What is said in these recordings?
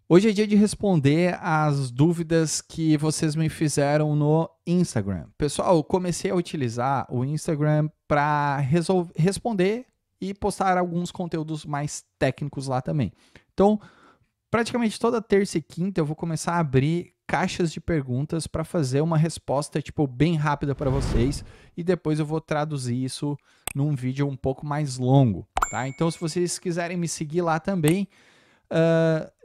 Hoje é dia de responder as dúvidas que vocês me fizeram no Instagram. Pessoal, eu comecei a utilizar o Instagram para responder e postar alguns conteúdos mais técnicos lá também. Então, praticamente toda terça e quinta eu vou começar a abrir caixas de perguntas para fazer uma resposta tipo bem rápida para vocês e depois eu vou traduzir isso num vídeo um pouco mais longo, tá? Então, se vocês quiserem me seguir lá também,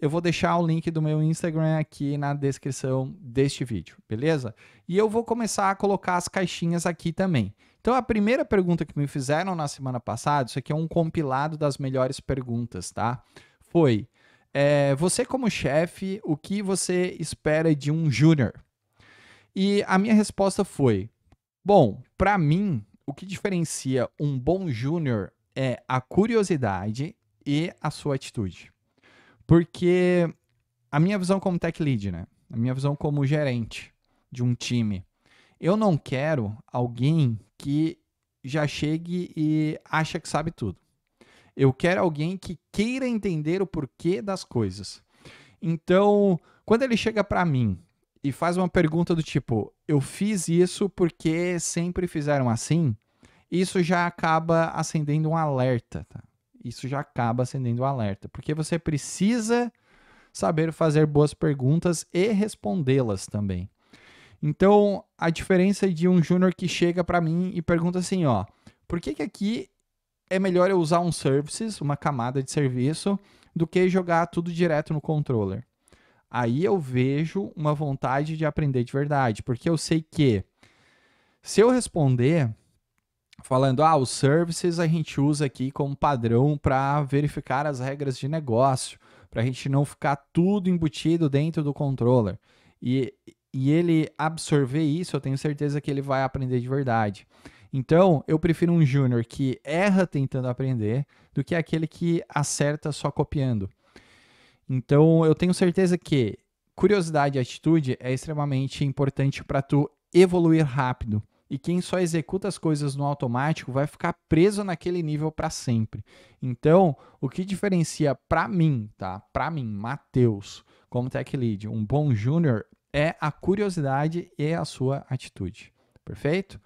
eu vou deixar o link do meu Instagram aqui na descrição deste vídeo, beleza? E eu vou começar a colocar as caixinhas aqui também. Então, a primeira pergunta que me fizeram na semana passada, isso aqui é um compilado das melhores perguntas, tá? Foi: você, como chefe, o que você espera de um júnior? E a minha resposta foi: bom, para mim, o que diferencia um bom júnior é a curiosidade e a sua atitude. Porque a minha visão como tech lead, né? A minha visão como gerente de um time, eu não quero alguém que já chegue e acha que sabe tudo. Eu quero alguém que queira entender o porquê das coisas. Então, quando ele chega para mim e faz uma pergunta do tipo, eu fiz isso porque sempre fizeram assim, isso já acaba acendendo um alerta, tá? Isso já acaba acendendo um alerta, porque você precisa saber fazer boas perguntas e respondê-las também. Então, a diferença de um júnior que chega para mim e pergunta assim, ó, por que aqui é melhor eu usar um services, uma camada de serviço, do que jogar tudo direto no controller? Aí eu vejo uma vontade de aprender de verdade, porque eu sei que se eu responder falando, os services a gente usa aqui como padrão para verificar as regras de negócio, para a gente não ficar tudo embutido dentro do controller. E, e ele absorver isso, eu tenho certeza que ele vai aprender de verdade. Então, eu prefiro um júnior que erra tentando aprender do que aquele que acerta só copiando. Então, eu tenho certeza que curiosidade e atitude é extremamente importante para tu evoluir rápido. E quem só executa as coisas no automático vai ficar preso naquele nível para sempre. Então, o que diferencia para mim, tá? Para mim, Matheus, como tech lead, um bom júnior é a curiosidade e a sua atitude. Perfeito?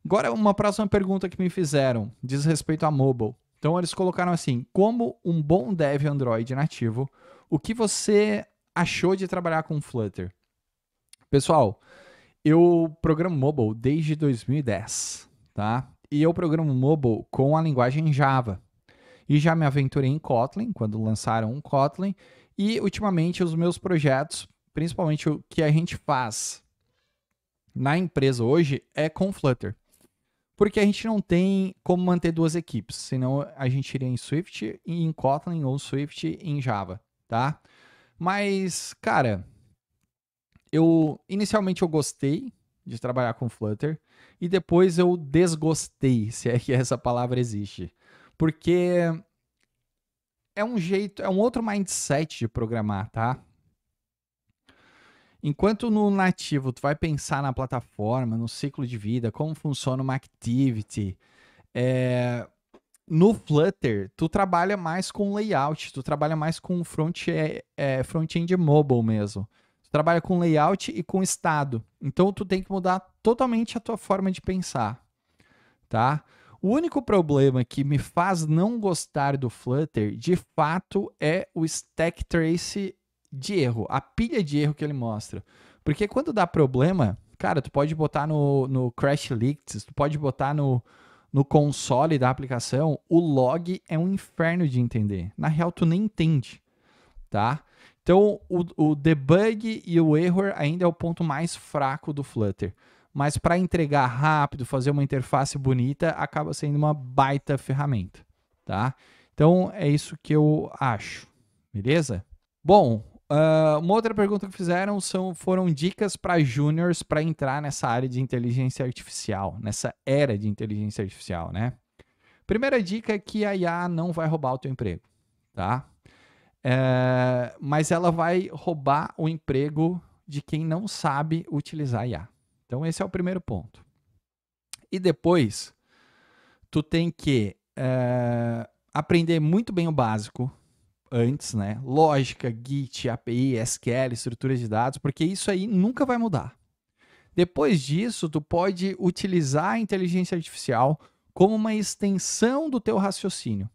Agora, uma próxima pergunta que me fizeram diz respeito a mobile. Então, eles colocaram assim: como um bom dev Android nativo, o que você achou de trabalhar com Flutter? Pessoal, eu programo mobile desde 2010, tá? E eu programo mobile com a linguagem Java. E já me aventurei em Kotlin, quando lançaram um Kotlin. E, ultimamente, os meus projetos, principalmente o que a gente faz na empresa hoje, é com Flutter. Porque a gente não tem como manter duas equipes, senão a gente iria em Swift e em Kotlin ou Swift e em Java, tá? Mas, cara, eu inicialmente eu gostei de trabalhar com Flutter e depois eu desgostei, se é que essa palavra existe. Porque é um jeito, é um outro mindset de programar, tá? Enquanto no nativo tu vai pensar na plataforma, no ciclo de vida, como funciona uma activity, no Flutter, tu trabalha mais com layout, tu trabalha mais com front-end mobile mesmo. Tu trabalha com layout e com estado. Então tu tem que mudar totalmente a tua forma de pensar, tá? O único problema que me faz não gostar do Flutter, de fato, é o stack trace de erro, a pilha de erro que ele mostra. Porque quando dá problema, cara, tu pode botar no crash leaks, tu pode botar no console da aplicação, o log é um inferno de entender. Na real, tu nem entende, tá? Então, o debug e o error ainda é o ponto mais fraco do Flutter. Mas para entregar rápido, fazer uma interface bonita, acaba sendo uma baita ferramenta, tá? Então, é isso que eu acho, beleza? Bom, uma outra pergunta que fizeram foram dicas para juniors para entrar nessa área de inteligência artificial, nessa era de inteligência artificial, né? Primeira dica é que a IA não vai roubar o teu emprego, tá? Mas ela vai roubar o emprego de quem não sabe utilizar a IA. Então, esse é o primeiro ponto. E depois, tu tem que aprender muito bem o básico, antes, né? Lógica, Git, API, SQL, estruturas de dados, porque isso aí nunca vai mudar. Depois disso, tu pode utilizar a inteligência artificial como uma extensão do teu raciocínio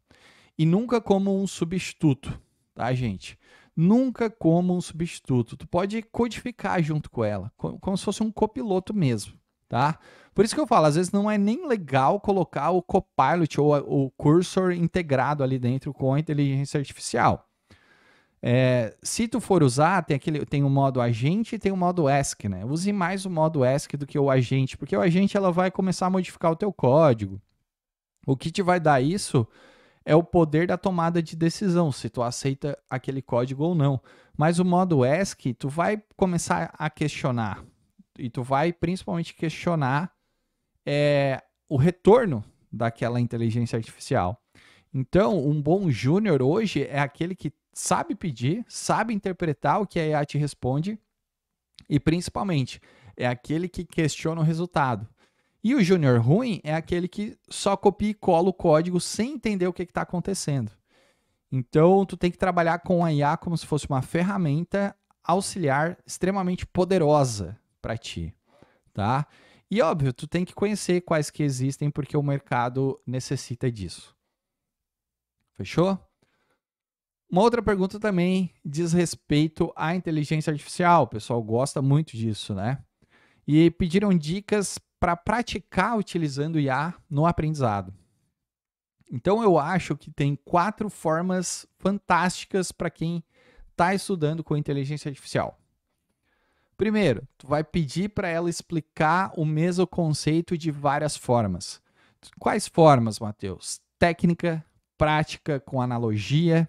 e nunca como um substituto, tá, gente? Nunca como um substituto. Tu pode codificar junto com ela, como se fosse um copiloto mesmo, tá? Por isso que eu falo, às vezes não é nem legal colocar o Copilot ou o cursor integrado ali dentro com a inteligência artificial. Se tu for usar, tem o modo agente e tem o modo ask, né? Use mais o modo ask do que o agente, porque o agente ela vai começar a modificar o teu código. O que te vai dar isso é o poder da tomada de decisão, se tu aceita aquele código ou não. Mas o modo ask, tu vai começar a questionar, e tu vai principalmente questionar o retorno daquela inteligência artificial. Então, um bom júnior hoje é aquele que sabe pedir, sabe interpretar o que a IA te responde e, principalmente, é aquele que questiona o resultado. E o júnior ruim é aquele que só copia e cola o código sem entender o que está acontecendo. Então, tu tem que trabalhar com a IA como se fosse uma ferramenta auxiliar extremamente poderosa para ti, tá? E óbvio, tu tem que conhecer quais que existem porque o mercado necessita disso. Fechou? Uma outra pergunta também diz respeito à inteligência artificial. O pessoal gosta muito disso, né? E pediram dicas para praticar utilizando IA no aprendizado. Então eu acho que tem 4 formas fantásticas para quem está estudando com inteligência artificial. Primeiro, tu vai pedir para ela explicar o mesmo conceito de várias formas. Quais formas, Matheus? Técnica, prática, com analogia.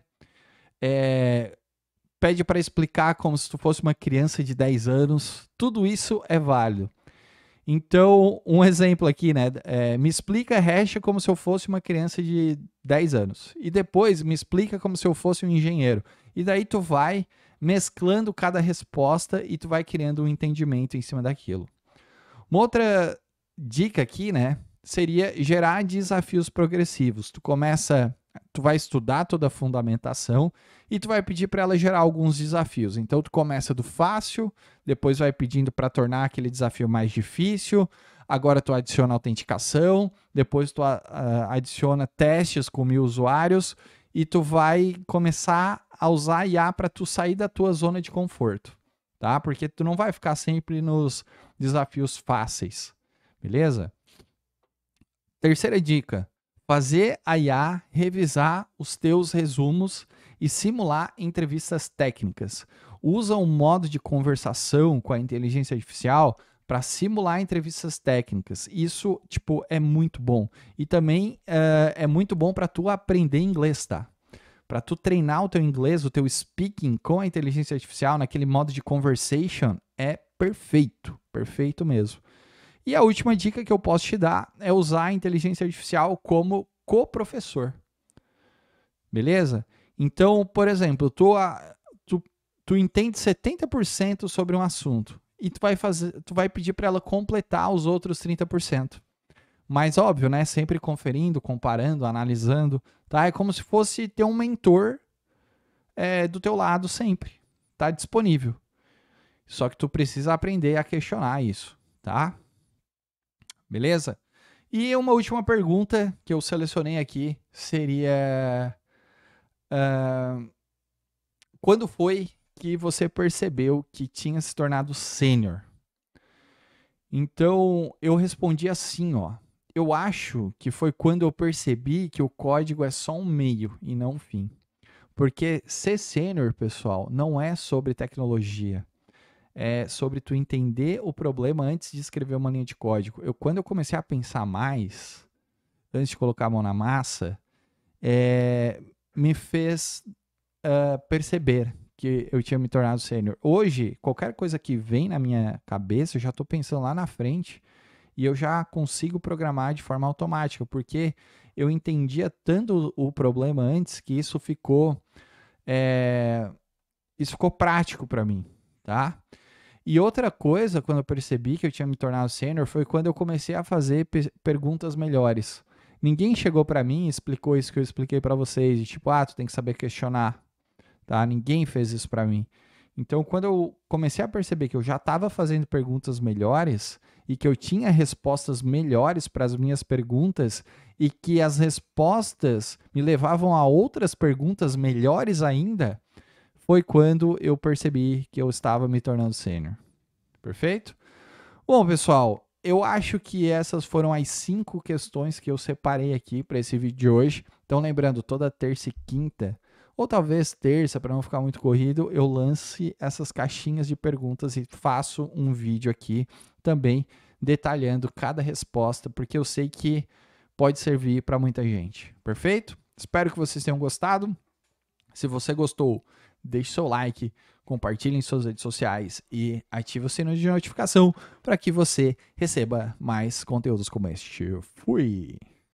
Pede para explicar como se tu fosse uma criança de 10 anos. Tudo isso é válido. Então, um exemplo aqui, né? Me explica hash como se eu fosse uma criança de 10 anos. E depois me explica como se eu fosse um engenheiro. E daí tu vai mesclando cada resposta e tu vai criando um entendimento em cima daquilo. Uma outra dica aqui, né? Seria gerar desafios progressivos. Tu vai estudar toda a fundamentação e tu vai pedir para ela gerar alguns desafios. Então tu começa do fácil, depois vai pedindo para tornar aquele desafio mais difícil. Agora tu adiciona autenticação, depois tu adiciona testes com 1000 usuários e tu vai começar a usar a IA para tu sair da tua zona de conforto, tá? Porque tu não vai ficar sempre nos desafios fáceis, beleza? Terceira dica: fazer a IA revisar os teus resumos e simular entrevistas técnicas. Usa um modo de conversação com a inteligência artificial para simular entrevistas técnicas. Isso, é muito bom. E também é muito bom para tu aprender inglês, tá? Para tu treinar o teu inglês, o teu speaking com a inteligência artificial naquele modo de conversation é perfeito. Perfeito mesmo. E a última dica que eu posso te dar é usar a inteligência artificial como coprofessor. Beleza? Então, por exemplo, tu entende 70% sobre um assunto e tu vai pedir para ela completar os outros 30%. Mas óbvio, né? Sempre conferindo, comparando, analisando, tá? É como se fosse ter um mentor do teu lado sempre, tá? Disponível. Só que tu precisa aprender a questionar isso, tá? Beleza? E uma última pergunta que eu selecionei aqui seria: quando foi que você percebeu que tinha se tornado sênior? Então, eu respondi assim, ó. Eu acho que foi quando eu percebi que o código é só um meio e não um fim. Porque ser sênior, pessoal, não é sobre tecnologia. É sobre tu entender o problema antes de escrever uma linha de código. Quando eu comecei a pensar mais, antes de colocar a mão na massa, me fez perceber que eu tinha me tornado sênior. Hoje, qualquer coisa que vem na minha cabeça, eu já estou pensando lá na frente e eu já consigo programar de forma automática, porque eu entendia tanto o problema antes que isso ficou prático para mim, tá? E outra coisa, quando eu percebi que eu tinha me tornado sênior, foi quando eu comecei a fazer perguntas melhores. Ninguém chegou para mim e explicou isso que eu expliquei para vocês, de tu tem que saber questionar. tá? Ninguém fez isso para mim. Então, quando eu comecei a perceber que eu já estava fazendo perguntas melhores e que eu tinha respostas melhores para as minhas perguntas e que as respostas me levavam a outras perguntas melhores ainda, foi quando eu percebi que eu estava me tornando sênior. Perfeito? Bom, pessoal, eu acho que essas foram as 5 questões que eu separei aqui para esse vídeo de hoje. Então, lembrando, toda terça e quinta, ou talvez terça, para não ficar muito corrido, eu lance essas caixinhas de perguntas e faço um vídeo aqui também detalhando cada resposta, porque eu sei que pode servir para muita gente. Perfeito? Espero que vocês tenham gostado. Se você gostou, deixe seu like, compartilhe em suas redes sociais e ative o sino de notificação para que você receba mais conteúdos como este. Fui!